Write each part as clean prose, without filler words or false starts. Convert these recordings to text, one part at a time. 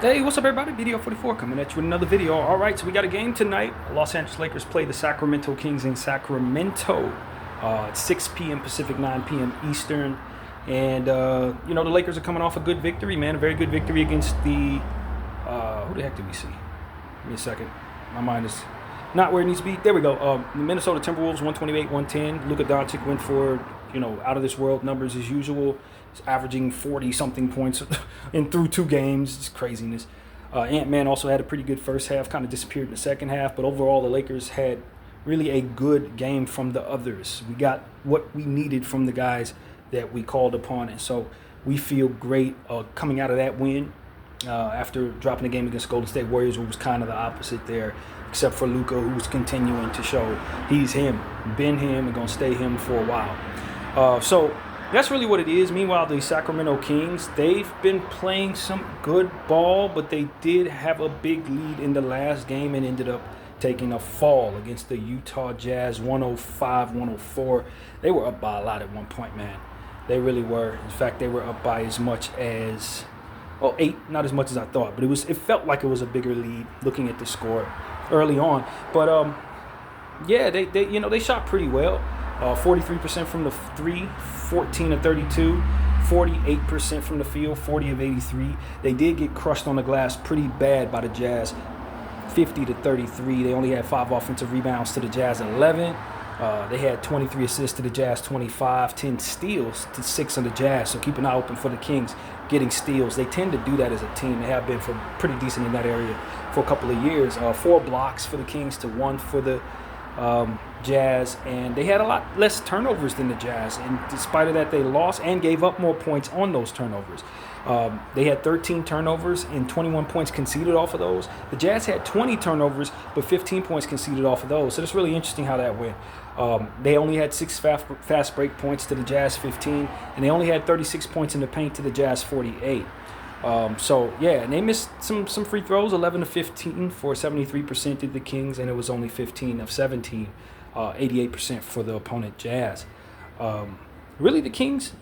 Hey, what's up, everybody? Video 44 coming at you with another video. All right, so we got a game tonight. Los Angeles Lakers play the Sacramento Kings in Sacramento. It's 6 p.m. Pacific, 9 p.m. Eastern. And, the Lakers are coming off a good victory, man. A very good victory against the... who the heck did we see? Give me a second. My mind is not where it needs to be. There we go. The Minnesota Timberwolves, 128-110. Luka Doncic went for, out-of-this-world numbers as usual. He's averaging 40-something points through 2 games. It's craziness. Ant-Man also had a pretty good first half, kind of disappeared in the second half. But overall, the Lakers had really a good game from the others. We got what we needed from the guys that we called upon. And so we feel great coming out of that win after dropping the game against Golden State Warriors, who was kind of the opposite there, except for Luka, who's continuing to show he's him, been him, and going to stay him for a while. So that's really what it is. Meanwhile, the Sacramento Kings, they've been playing some good ball, but they did have a big lead in the last game and ended up taking a fall against the Utah Jazz, 105-104. They were up by a lot at one point, man. They really were. In fact, they were up by as much as 8, not as much as I thought, but it felt like it was a bigger lead looking at the score early on. But they shot pretty well. 43% from the 3, 14 of 32, 48% from the field, 40 of 83. They did get crushed on the glass pretty bad by the Jazz, 50 to 33. They only had 5 offensive rebounds to the Jazz 11. They had 23 assists to the Jazz 25, 10 steals to 6 on the Jazz. So keep an eye open for the Kings getting steals. They tend to do that as a team. They have been for pretty decent in that area for a couple of years. 4 blocks for the Kings to 1 for the Jazz, and they had a lot less turnovers than the Jazz, and despite of that they lost and gave up more points on those turnovers. They had 13 turnovers and 21 points conceded off of those. The Jazz had 20 turnovers but 15 points conceded off of those, so it's really interesting how that went. They only had 6 fast break points to the Jazz 15, and they only had 36 points in the paint to the Jazz 48. And they missed some free throws, 11 of 15 for 73% did the Kings, and it was only 15 of 17, 88% for the opponent Jazz. Really, the Kings,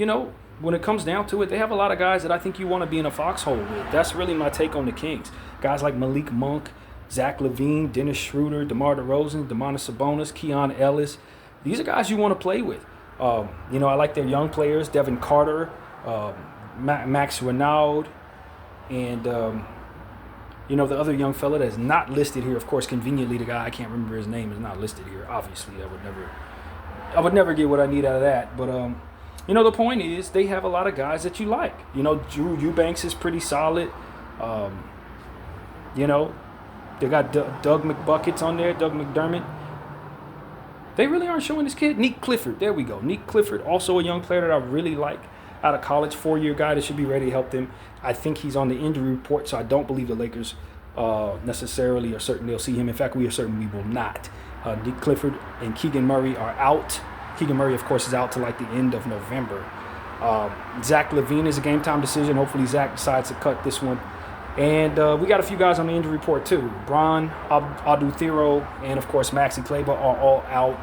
when it comes down to it, they have a lot of guys that I think you want to be in a foxhole with. That's really my take on the Kings. Guys like Malik Monk, Zach LaVine, Dennis Schroeder, DeMar DeRozan, Domantas Sabonis, Keon Ellis. These are guys you want to play with. I like their young players, Devin Carter, Max Renaud, and the other young fella that's not listed here, of course, conveniently the guy I can't remember his name is not listed here. Obviously, I would never get what I need out of that. But the point is they have a lot of guys that you like. Drew Eubanks is pretty solid. They got Doug McBuckets on there, Doug McDermott. They really aren't showing this kid. Nick Clifford, there we go. Nick Clifford, also a young player that I really like. Out of college, 4-year guy that should be ready to help them. I think he's on the injury report, so I don't believe the Lakers necessarily are certain they'll see him. In fact, we are certain we will not. Nick Clifford and Keegan Murray are out. Keegan Murray, of course, is out to like the end of November. Zach LaVine is a game-time decision. Hopefully Zach decides to cut this one. And we got a few guys on the injury report, too. Bron Adouthiro and, of course, Maxi Kleber are all out.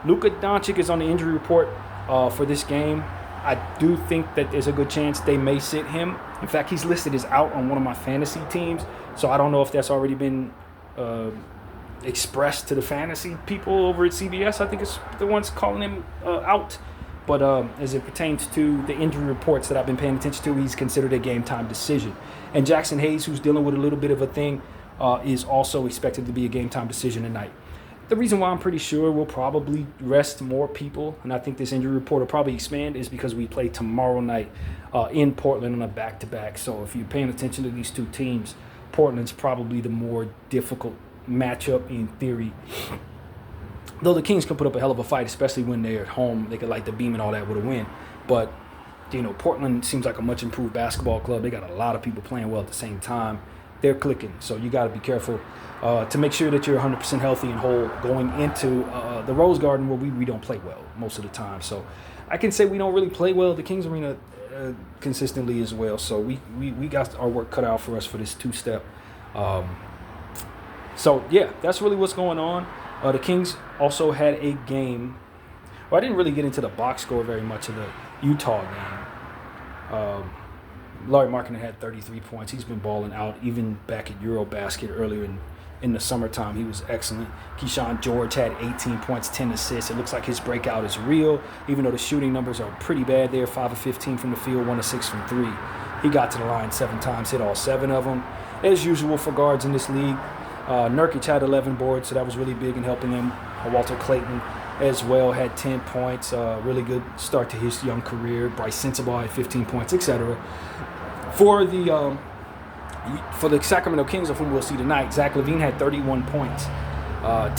Luka Doncic is on the injury report for this game. I do think that there's a good chance they may sit him. In fact, he's listed as out on one of my fantasy teams, so I don't know if that's already been expressed to the fantasy people over at CBS. I think it's the ones calling him out. But as it pertains to the injury reports that I've been paying attention to, he's considered a game-time decision. And Jackson Hayes, who's dealing with a little bit of a thing, is also expected to be a game-time decision tonight. The reason why I'm pretty sure we'll probably rest more people, and I think this injury report will probably expand, is because we play tomorrow night in Portland on a back-to-back. So if you're paying attention to these two teams, Portland's probably the more difficult matchup in theory. Though the Kings can put up a hell of a fight, especially when they're at home. They could light the beam and all that with a win. But, Portland seems like a much improved basketball club. They got a lot of people playing well at the same time. They're clicking, so you got to be careful to make sure that you're 100% healthy and whole going into the Rose Garden, where we don't play well most of the time. So I can say we don't really play well at the Kings Arena consistently as well. So we got our work cut out for us for this two-step. That's really what's going on. The Kings also had a game. Well, I didn't really get into the box score very much of the Utah game. Larry Markkinen had 33 points. He's been balling out, even back at Eurobasket earlier in the summertime. He was excellent. Keyshawn George had 18 points, 10 assists. It looks like his breakout is real, even though the shooting numbers are pretty bad there. 5 of 15 from the field, 1 of 6 from 3. He got to the line 7 times, hit all 7 of them. As usual for guards in this league, Nurkic had 11 boards, so that was really big in helping him. Walter Clayton as well had 10 points. Really good start to his young career. Bryce Sensabaugh had 15 points, etc. For the Sacramento Kings, of whom we'll see tonight, Zach LaVine had 31 points.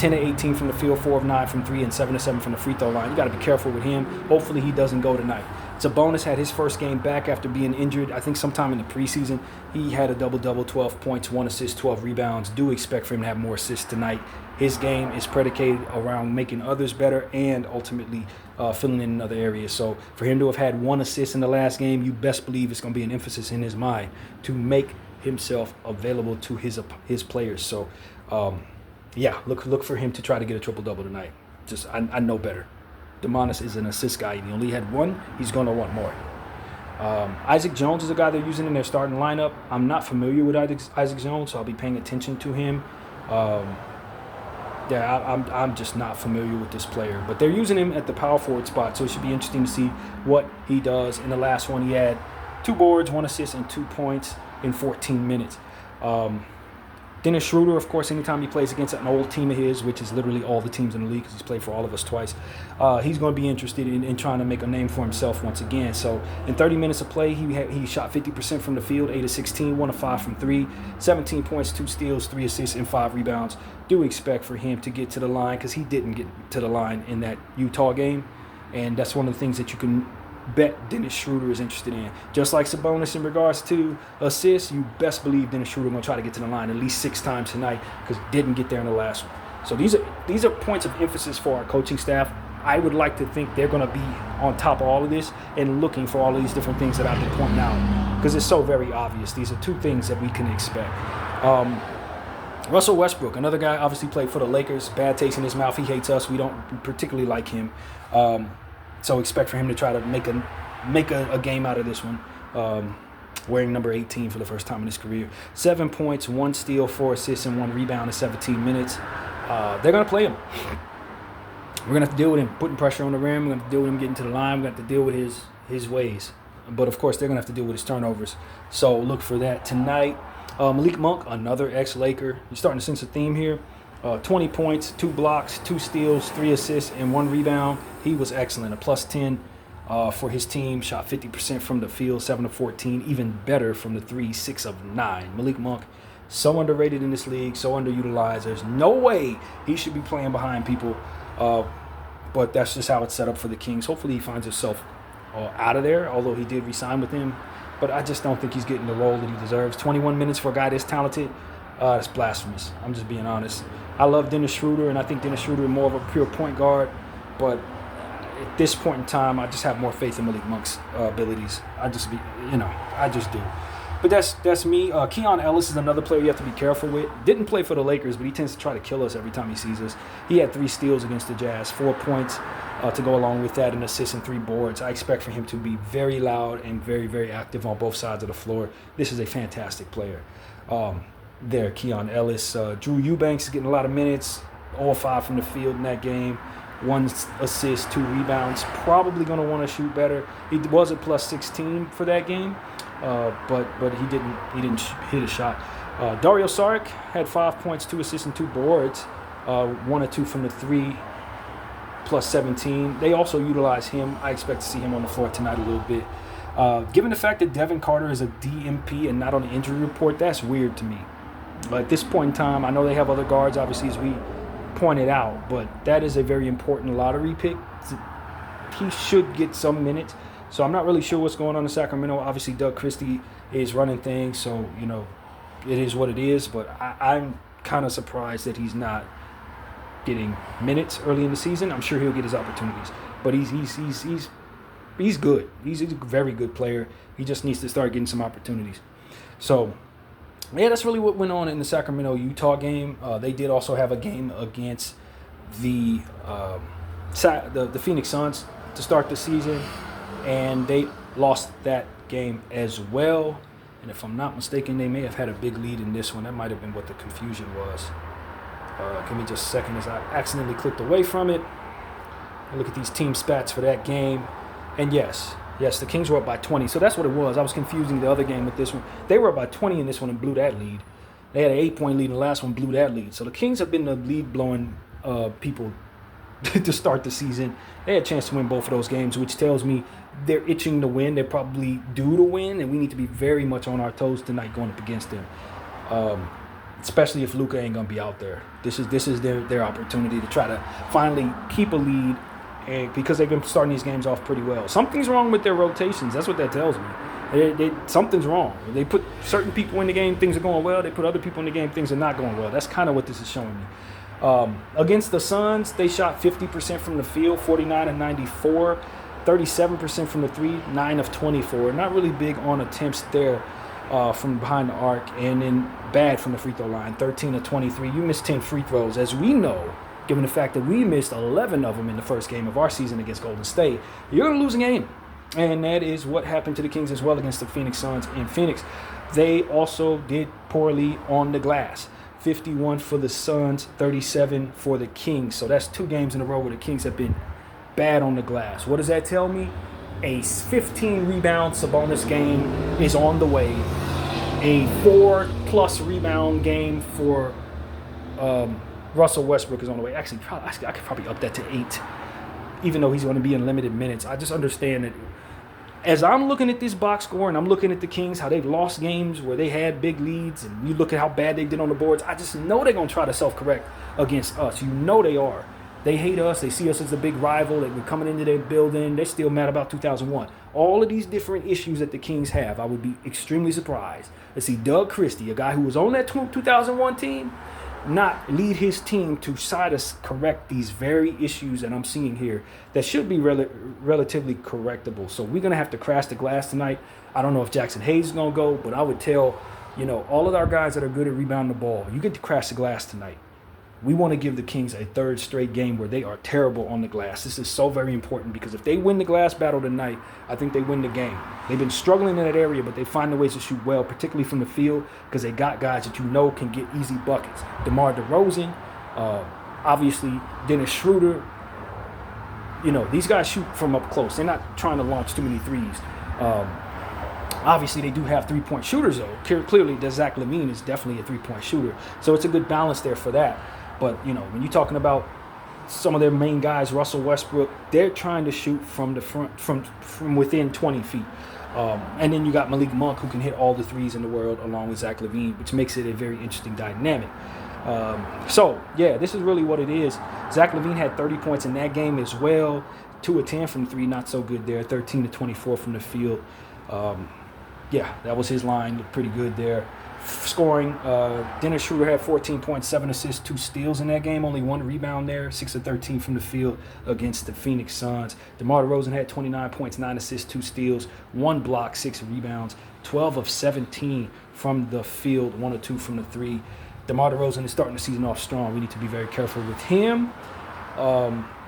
10 of 18 from the field, 4 of 9 from 3, and 7 of 7 from the free throw line. You got to be careful with him. Hopefully he doesn't go tonight. Sabonis had his first game back after being injured, I think sometime in the preseason. He had a double-double, 12 points, 1 assist, 12 rebounds. Do expect for him to have more assists tonight. His game is predicated around making others better and ultimately filling in other areas. So for him to have had 1 assist in the last game, you best believe it's going to be an emphasis in his mind to make himself available to his players. So, yeah, look for him to try to get a triple-double tonight. I know better. Demonis is an assist guy. He only had 1. He's going to want more. Isaac Jones is a guy they're using in their starting lineup. I'm not familiar with Isaac Jones, so I'll be paying attention to him. I'm just not familiar with this player. But they're using him at the power forward spot, so it should be interesting to see what he does. In the last one, he had 2 boards, 1 assist, and 2 points in 14 minutes. Dennis Schroeder, of course, anytime he plays against an old team of his, which is literally all the teams in the league because he's played for all of us twice, he's going to be interested in trying to make a name for himself once again. So in 30 minutes of play, he shot 50% from the field, 8 of 16, 1 of 5 from 3, 17 points, 2 steals, 3 assists, and 5 rebounds. Do expect for him to get to the line because he didn't get to the line in that Utah game, and that's one of the things that you can bet Dennis Schroeder is interested in. Just like Sabonis in regards to assists, you best believe Dennis Schroeder going to try to get to the line at least 6 times tonight because didn't get there in the last one. So these are points of emphasis for our coaching staff. I would like to think they're going to be on top of all of this and looking for all of these different things that I've been pointing out because it's so very obvious. These are 2 things that we can expect. Russell Westbrook, another guy, obviously played for the Lakers. Bad taste in his mouth. He hates us. We don't particularly like him. So expect for him to try to make a game out of this one, wearing number 18 for the first time in his career. 7 points, 1 steal, 4 assists, and 1 rebound in 17 minutes. They're going to play him. We're going to have to deal with him putting pressure on the rim. We're going to have to deal with him getting to the line. We're going to have to deal with his ways. But, of course, they're going to have to deal with his turnovers. So look for that tonight. Malik Monk, another ex-Laker. You're starting to sense a theme here. 20 points, 2 blocks, 2 steals, 3 assists, and 1 rebound. He was excellent. A plus 10 for his team. Shot 50% from the field, 7 of 14. Even better from the 3, 6 of 9. Malik Monk, so underrated in this league, so underutilized. There's no way he should be playing behind people. But that's just how it's set up for the Kings. Hopefully he finds himself out of there, although he did re-sign with him. But I just don't think he's getting the role that he deserves. 21 minutes for a guy this talented. That's blasphemous. I'm just being honest. I love Dennis Schroeder, and I think Dennis Schroeder is more of a pure point guard. But at this point in time, I just have more faith in Malik Monk's abilities. I just do. But that's me. Keon Ellis is another player you have to be careful with. Didn't play for the Lakers, but he tends to try to kill us every time he sees us. He had 3 steals against the Jazz, 4 points to go along with that, an assist and 3 boards. I expect for him to be very loud and very, very active on both sides of the floor. This is a fantastic player. There, Keon Ellis. Drew Eubanks is getting a lot of minutes, all 5 from the field in that game. 1 assist, 2 rebounds. Probably going to want to shoot better. He was a plus 16 for that game, but he didn't hit a shot. Dario Saric had 5 points, 2 assists, and 2 boards. 1 or 2 from the 3, plus 17. They also utilize him. I expect to see him on the floor tonight a little bit. Given the fact that Devin Carter is a DMP and not on the injury report, that's weird to me. At this point in time, I know they have other guards, obviously, as we pointed out, but that is a very important lottery pick. He should get some minutes. So I'm not really sure what's going on in Sacramento. Obviously, Doug Christie is running things, so, it is what it is. But I'm kind of surprised that he's not getting minutes early in the season. I'm sure he'll get his opportunities. But he's good. He's a very good player. He just needs to start getting some opportunities. So, yeah, that's really what went on in the Sacramento-Utah game. They did also have a game against the Phoenix Suns to start the season, and they lost that game as well. And if I'm not mistaken, they may have had a big lead in this one. That might have been what the confusion was. Give me just a second as I accidentally clicked away from it. And look at these team stats for that game. And yes, the Kings were up by 20. So that's what it was. I was confusing the other game with this one. They were up by 20 in this one and blew that lead. They had an 8-point lead in the last one, blew that lead. So the Kings have been the lead-blowing people to start the season. They had a chance to win both of those games, which tells me they're itching to win. They're probably due to win, and we need to be very much on our toes tonight going up against them. Especially if Luka ain't gonna be out there. This is their opportunity to try to finally keep a lead, and because they've been starting these games off pretty well. Something's wrong with their rotations. That's what that tells me. Something's wrong. They put certain people in the game, things are going well. They put other people in the game, things are not going well. That's kind of what this is showing me. Against the Suns, they shot 50% from the field, 49 and 94, 37% from the three, 9 of 24. Not really big on attempts there from behind the arc, and then bad from the free throw line, 13 of 23. You missed 10 free throws, as we know, given the fact that we missed 11 of them in the first game of our season against Golden State. You're going to lose a game. And that is what happened to the Kings as well against the Phoenix Suns in Phoenix. They also did poorly on the glass. 51 for the Suns, 37 for the Kings. So that's 2 games in a row where the Kings have been bad on the glass. What does that tell me? A 15 rebound Sabonis game is on the way. A 4+ rebound game for Russell Westbrook is on the way. Actually, I could probably up that to 8, even though he's going to be in limited minutes. I just understand that as I'm looking at this box score and I'm looking at the Kings, how they've lost games where they had big leads, and you look at how bad they did on the boards, I just know they're going to try to self-correct against us. You know they are. They hate us. They see us as a big rival. They've been coming into their building. They're still mad about 2001. All of these different issues that the Kings have, I would be extremely surprised to see Doug Christie, a guy who was on that 2001 team, not lead his team to try to correct these very issues that I'm seeing here that should be relatively correctable. So we're going to have to crash the glass tonight. I don't know if Jackson Hayes is going to go, but I would tell, all of our guys that are good at rebounding the ball, you get to crash the glass tonight. We want to give the Kings a 3rd straight game where they are terrible on the glass. This is so very important because if they win the glass battle tonight, I think they win the game. They've been struggling in that area, but they find the ways to shoot well, particularly from the field, because they got guys that can get easy buckets. DeMar DeRozan, obviously Dennis Schroeder. These guys shoot from up close. They're not trying to launch too many threes. Obviously, they do have 3-point shooters, though. Clearly, Zach LaVine is definitely a 3-point shooter. So it's a good balance there for that. But, when you're talking about some of their main guys, Russell Westbrook, they're trying to shoot from the front, from within 20 feet. And then you got Malik Monk, who can hit all the threes in the world, along with Zach LaVine, which makes it a very interesting dynamic. This is really what it is. Zach LaVine had 30 points in that game as well. 2 of 10 from 3, not so good there. 13 to 24 from the field. That was his line. Looked pretty good there. Scoring, Dennis Schroeder had 14 points, 7 assists, 2 steals in that game. Only 1 rebound there. 6 of 13 from the field against the Phoenix Suns. DeMar DeRozan had 29 points, 9 assists, 2 steals, 1 block, 6 rebounds. 12 of 17 from the field, 1 or 2 from the 3. DeMar DeRozan is starting the season off strong. We need to be very careful with him.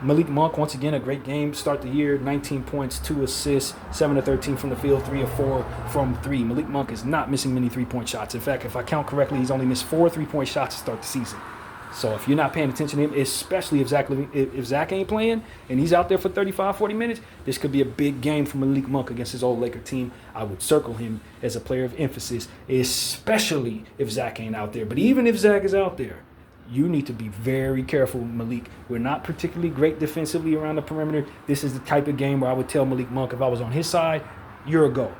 Malik Monk, once again, a great game. Start the year, 19 points, 2 assists, 7 of 13 from the field, 3 of 4 from 3. Malik Monk is not missing many 3-point shots. In fact, if I count correctly, he's only missed 4 3-point shots to start the season. So if you're not paying attention to him, especially if Zach ain't playing and he's out there for 35, 40 minutes, this could be a big game for Malik Monk against his old Laker team. I would circle him as a player of emphasis, especially if Zach ain't out there. But even if Zach is out there, you need to be very careful, Malik. We're not particularly great defensively around the perimeter. This is the type of game where I would tell Malik Monk, if I was on his side, you're a go.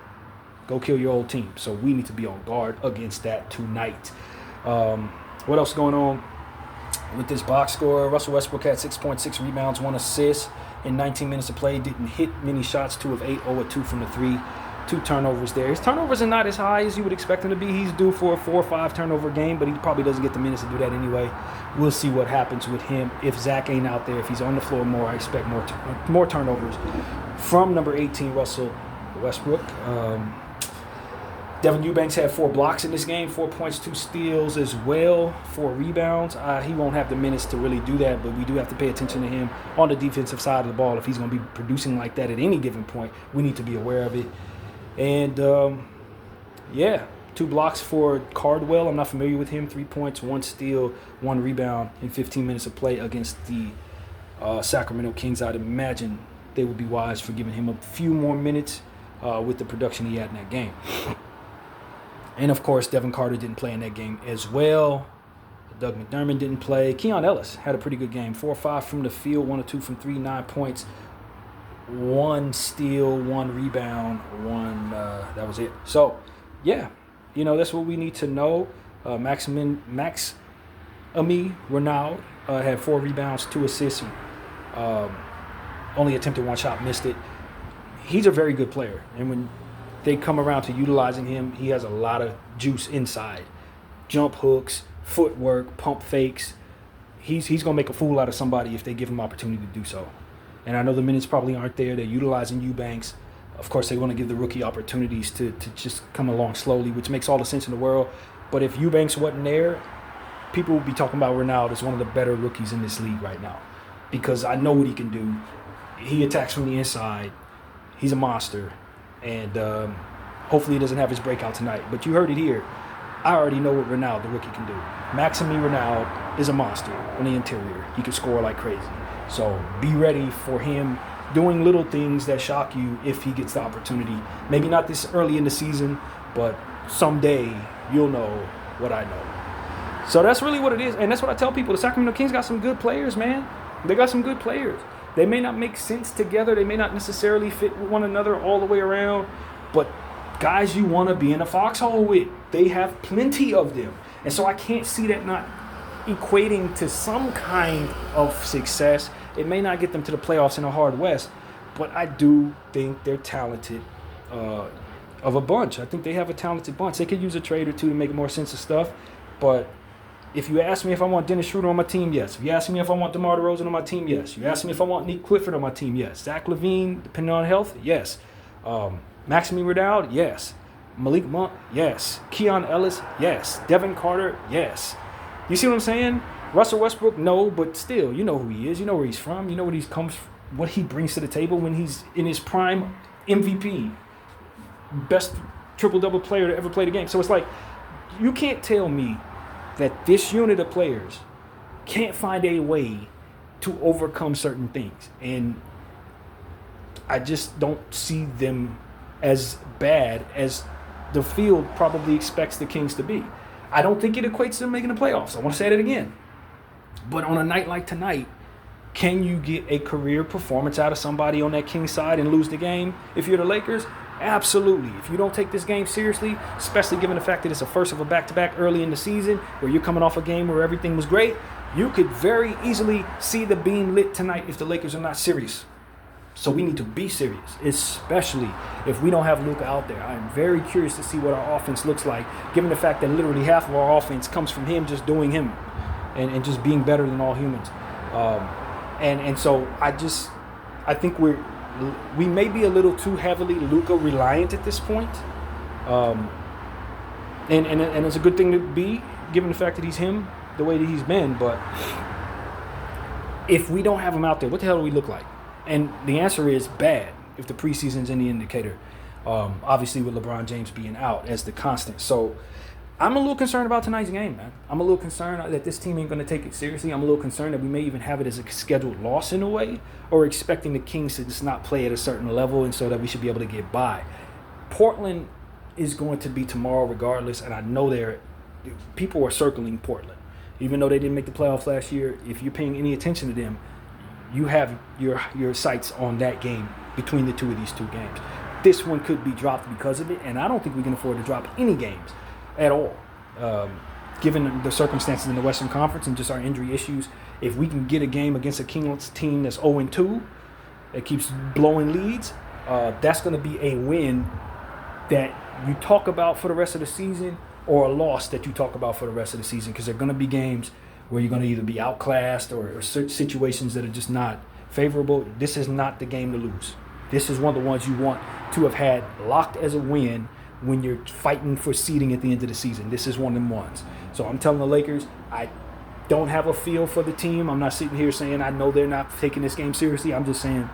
Go kill your old team. So we need to be on guard against that tonight. What else going on with this box score? Russell Westbrook had 6.6 rebounds, 1 assist in 19 minutes of play. Didn't hit many shots, 2 of 8, 0 of 2 from the 3. 2 turnovers there. His turnovers are not as high as you would expect him to be. He's due for a 4 or 5 turnover game, but he probably doesn't get the minutes to do that anyway. We'll see what happens with him. If Zach ain't out there, if he's on the floor more, I expect more turnovers from number 18, Russell Westbrook. Devin Eubanks had 4 blocks in this game, 4 points, 2 steals as well, 4 rebounds. He won't have the minutes to really do that, but we do have to pay attention to him on the defensive side of the ball. If he's going to be producing like that at any given point, we need to be aware of it. And, yeah, 2 blocks for Cardwell. I'm not familiar with him. 3 points, 1 steal, 1 rebound in 15 minutes of play against the Sacramento Kings. I'd imagine they would be wise for giving him a few more minutes with the production he had in that game. And, of course, Devin Carter didn't play in that game as well. Doug McDermott didn't play. Keon Ellis had a pretty good game. 4 or 5 from the field, 1 or 2 from 3, 9 points, 1 steal, 1 rebound, 1. That was it. So, yeah, that's what we need to know. Max Ami Renaud had 4 rebounds, 2 assists. Only attempted 1 shot, missed it. He's a very good player, and when they come around to utilizing him, he has a lot of juice inside. Jump hooks, footwork, pump fakes. He's going to make a fool out of somebody if they give him opportunity to do so. And I know the minutes probably aren't there. They're utilizing Eubanks. Of course, they want to give the rookie opportunities to just come along slowly, which makes all the sense in the world. But if Eubanks wasn't there, people would be talking about Renaud as one of the better rookies in this league right now, because I know what he can do. He attacks from the inside. He's a monster. And hopefully he doesn't have his breakout tonight. But you heard it here. I already know what Renaud, the rookie, can do. Maxime Renaud is a monster on the interior. He can score like crazy. So be ready for him doing little things that shock you if he gets the opportunity. Maybe not this early in the season, but someday you'll know what I know. So that's really what it is. And that's what I tell people. The Sacramento Kings got some good players, man. They got some good players. They may not make sense together. They may not necessarily fit with one another all the way around. But guys you want to be in a foxhole with. They have plenty of them. And so I can't see that not equating to some kind of success. It may not get them to the playoffs in a hard West, but I do think they're talented of a bunch. I think they have a talented bunch. They could use a trade or two to make more sense of stuff. But if you ask me if I want Dennis Schroeder on my team, yes. If you ask me if I want DeMar DeRozan on my team, yes. You ask me if I want Nick Clifford on my team, yes. Zach LaVine, depending on health, yes. Maxime Renaud, yes. Malik Monk, yes. Keon Ellis, yes. Devin Carter, yes. You see what I'm saying? Russell Westbrook, no, but still, you know who he is. You know where he's from. You know what he brings to the table when he's in his prime. MVP, best triple-double player to ever play the game. So it's like, you can't tell me that this unit of players can't find a way to overcome certain things. And I just don't see them as bad as the field probably expects the Kings to be. I don't think it equates to them making the playoffs. I want to say that again. But on a night like tonight, can you get a career performance out of somebody on that Kings side and lose the game if you're the Lakers? Absolutely. If you don't take this game seriously, especially given the fact that it's a first of a back-to-back early in the season where you're coming off a game where everything was great, you could very easily see the beam lit tonight if the Lakers are not serious. So we need to be serious, especially if we don't have Luka out there. I'm very curious to see what our offense looks like, given the fact that literally half of our offense comes from him just doing him and just being better than all humans. And so I think we may be a little too heavily Luka reliant at this point. And it's a good thing to be, given the fact that he's him the way that he's been. But if we don't have him out there, what the hell do we look like? And the answer is bad if the preseason's any indicator. Obviously, with LeBron James being out as the constant. So I'm a little concerned about tonight's game, man. I'm a little concerned that this team ain't going to take it seriously. I'm a little concerned that we may even have it as a scheduled loss in a way, or expecting the Kings to just not play at a certain level and so that we should be able to get by. Portland is going to be tomorrow regardless, and I know people are circling Portland. Even though they didn't make the playoffs last year, if you're paying any attention to them, you have your sights on that game between the two of these 2 games. This one could be dropped because of it, and I don't think we can afford to drop any games at all. Given the circumstances in the Western Conference and just our injury issues, if we can get a game against a Kings team that's 0-2, that keeps blowing leads, that's going to be a win that you talk about for the rest of the season, or a loss that you talk about for the rest of the season, because there are going to be games where you're going to either be outclassed or situations that are just not favorable. This is not the game to lose. This is one of the ones you want to have had locked as a win when you're fighting for seeding at the end of the season. This is one of them ones. So I'm telling the Lakers, I don't have a feel for the team. I'm not sitting here saying I know they're not taking this game seriously. I'm just saying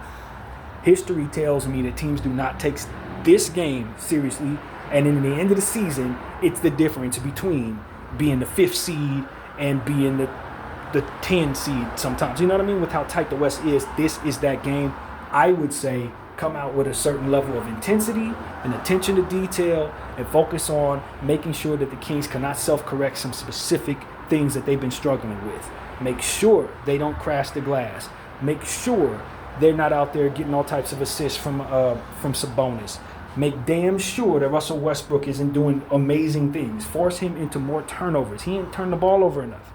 history tells me that teams do not take this game seriously, and in the end of the season, it's the difference between being the 5th seed and being the 10 seed sometimes. You know what I mean? With how tight the West is, this is that game. I would say come out with a certain level of intensity and attention to detail and focus on making sure that the Kings cannot self-correct some specific things that they've been struggling with. Make sure they don't crash the glass. Make sure they're not out there getting all types of assists from Sabonis. Make damn sure that Russell Westbrook isn't doing amazing things. Force him into more turnovers. He ain't turned the ball over enough.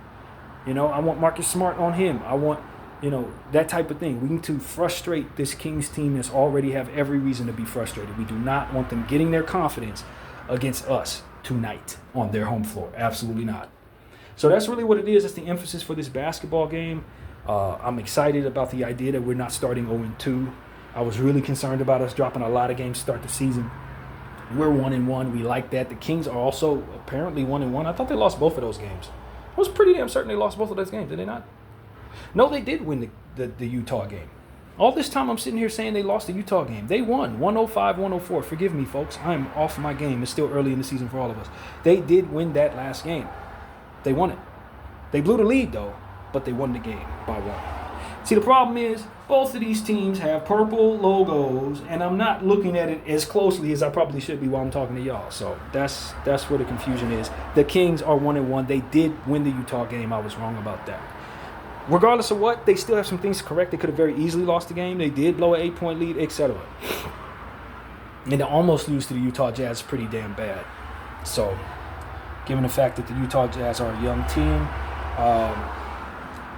You know, I want Marcus Smart on him. I want, you know, that type of thing. We need to frustrate this Kings team that's already have every reason to be frustrated. We do not want them getting their confidence against us tonight on their home floor. Absolutely not. So that's really what it is. That's the emphasis for this basketball game. I'm excited about the idea that we're not starting 0-2. I was really concerned about us dropping a lot of games to start the season. We're 1-1. We like that. The Kings are also apparently 1-1. I thought they lost both of those games. I was pretty damn certain they lost both of those games. Did they not? No, they did win the Utah game. All this time I'm sitting here saying they lost the Utah game. They won 105-104. Forgive me, folks. I am off my game. It's still early in the season for all of us. They did win that last game. They won it. They blew the lead, though, but they won the game by 1. See, the problem is both of these teams have purple logos, and I'm not looking at it as closely as I probably should be while I'm talking to y'all. So that's where the confusion is. The Kings are 1-1. They did win the Utah game. I was wrong about that. Regardless of what, they still have some things to correct. They could have very easily lost the game. They did blow an 8-point lead, etc. And to almost lose to the Utah Jazz is pretty damn bad. So, given the fact that the Utah Jazz are a young team,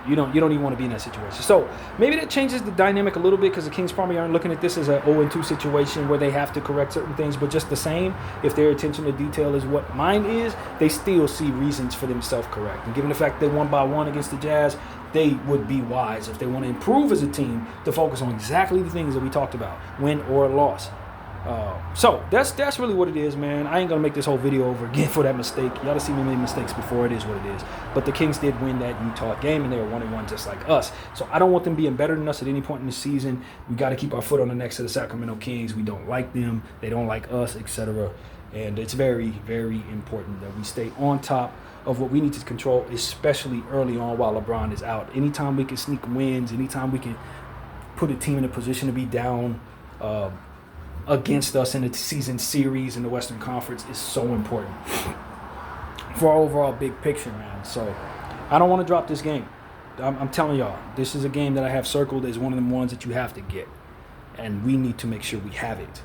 you don't even want to be in that situation. So maybe that changes the dynamic a little bit because the Kings probably aren't looking at this as an 0-2 situation where they have to correct certain things. But just the same, if their attention to detail is what mine is, they still see reasons for them to self-correct. And given the fact they won by 1 against the Jazz, they would be wise if they want to improve as a team to focus on exactly the things that we talked about, win or loss. So that's really what it is, man. I ain't gonna make this whole video over again for that mistake. Y'all have seen me make mistakes before. It is what it is. But the Kings did win that Utah game, and they were 1-1 just like us. So I don't want them being better than us at any point in the season. We got to keep our foot on the necks of the Sacramento Kings. We don't like them. They don't like us, etc. And it's very, very important that we stay on top of what we need to control, especially early on while LeBron is out. Anytime we can sneak wins, anytime we can put a team in a position to be down against us in the season series in the Western Conference is so important for our overall big picture, man. So I don't want to drop this game. I'm telling y'all, this is a game that I have circled as one of them ones that you have to get, and we need to make sure we have it.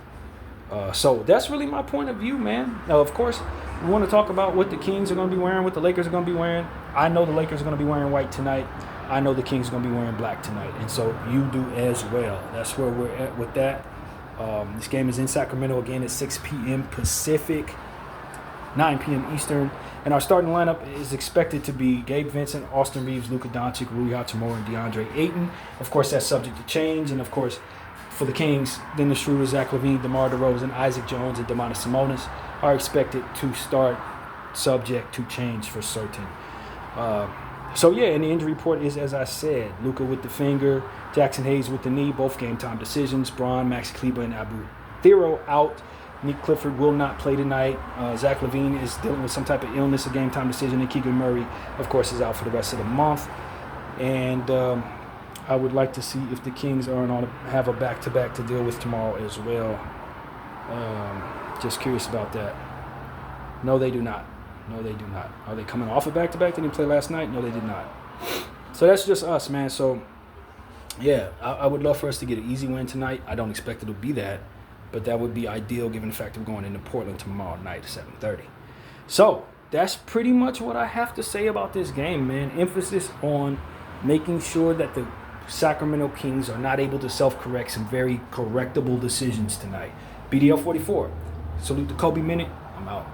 So that's really my point of view, man. Now, of course, we want to talk about what the Kings are going to be wearing, what the Lakers are going to be wearing. I know the Lakers are going to be wearing white tonight. I know the Kings are going to be wearing black tonight, and so you do as well. That's where we're at with that. This game is in Sacramento again at 6 p.m. Pacific, 9 p.m. Eastern. And our starting lineup is expected to be Gabe Vincent, Austin Reeves, Luka Doncic, Rui Hachimura, and DeAndre Ayton. Of course, that's subject to change. And, of course, for the Kings, Dennis Schroeder, Zach LaVine, DeMar DeRozan, Isaac Jones, and Domantas Sabonis are expected to start, subject to change for certain. So, yeah, and the injury report is, as I said, Luka with the finger, Jackson Hayes with the knee, both game-time decisions. Braun, Max Kleber, and Abu Thero out. Nick Clifford will not play tonight. Zach LaVine is dealing with some type of illness, a game-time decision. And Keegan Murray, of course, is out for the rest of the month. And I would like to see if the Kings have a back-to-back to deal with tomorrow as well. Just curious about that. No, they do not. No, they do not. Are they coming off a back-to-back? They didn't play last night? No, they did not. So that's just us, man. So, yeah, I would love for us to get an easy win tonight. I don't expect it to be that, but that would be ideal given the fact that we're going into Portland tomorrow night at 7:30. So that's pretty much what I have to say about this game, man. Emphasis on making sure that the Sacramento Kings are not able to self-correct some very correctable decisions tonight. BDL 44. Salute to Kobe Minute. I'm out.